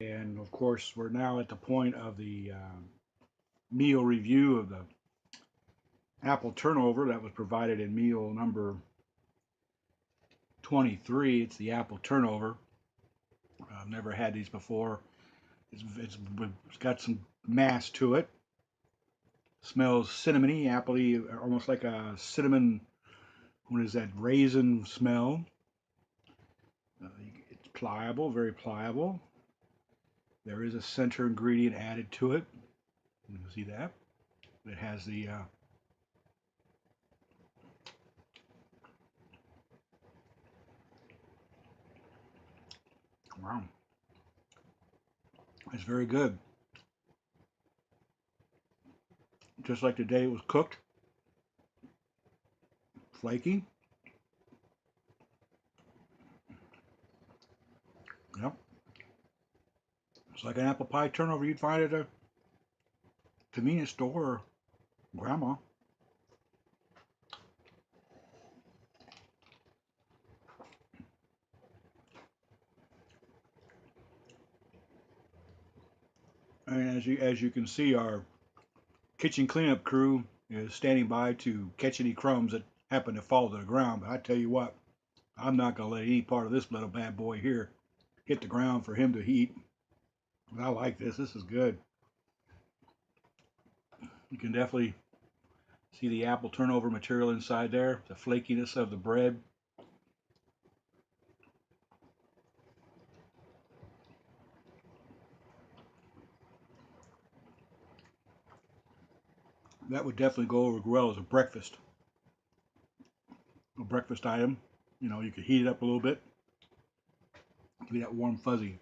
And of course, we're now at the point of the meal review of the apple turnover that was provided in meal number 23. It's the apple turnover. I've never had these before. It's got some mass to it. Smells cinnamony, appley, almost like a cinnamon. What is that? Raisin smell. It's pliable, very pliable. There is a center ingredient added to it. You can see that. It has the wow. It's very good. Just like the day it was cooked, flaky. Yep. It's like an apple pie turnover you'd find at a convenience store or grandma. And as you can see, our kitchen cleanup crew is standing by to catch any crumbs that happen to fall to the ground. But I tell you what, I'm not gonna let any part of this little bad boy here hit the ground for him to eat. I like this. This is good. You can definitely see the apple turnover material inside there, the flakiness of the bread. That would definitely go over well as a breakfast item. You know, you could heat it up a little bit, give you that warm fuzzy.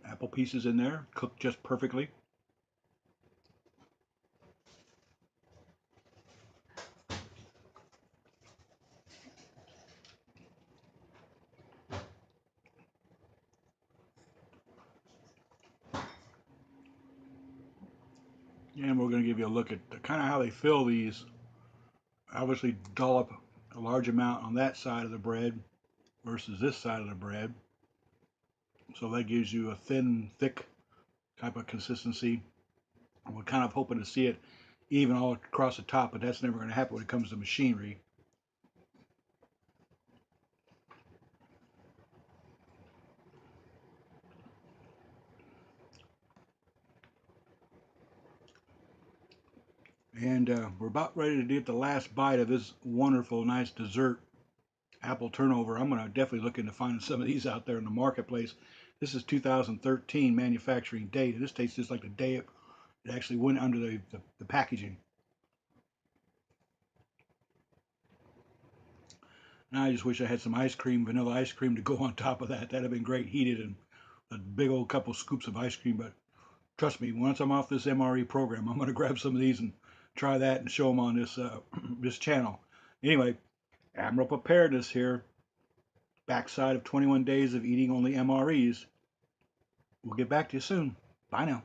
Apple pieces in there, cooked just perfectly. And we're going to give you a look at kind of how they fill these. Obviously, dollop a large amount on that side of the bread versus this side of the bread. So that gives you a thin, thick type of consistency. And we're kind of hoping to see it even all across the top, but that's never going to happen when it comes to machinery. And we're about ready to get the last bite of this wonderful, nice dessert apple turnover. I'm going to definitely look into finding some of these out there in the marketplace. This is 2013 manufacturing date. This tastes just like the day it actually went under the packaging. Now I just wish I had some ice cream, vanilla ice cream to go on top of that. That'd have been great, heated and a big old couple scoops of ice cream. But trust me, once I'm off this MRE program, I'm going to grab some of these and try that and show them on this this channel. Anyway, Admiral Preparedness here, backside of 21 days of eating only MREs. We'll get back to you soon. Bye now.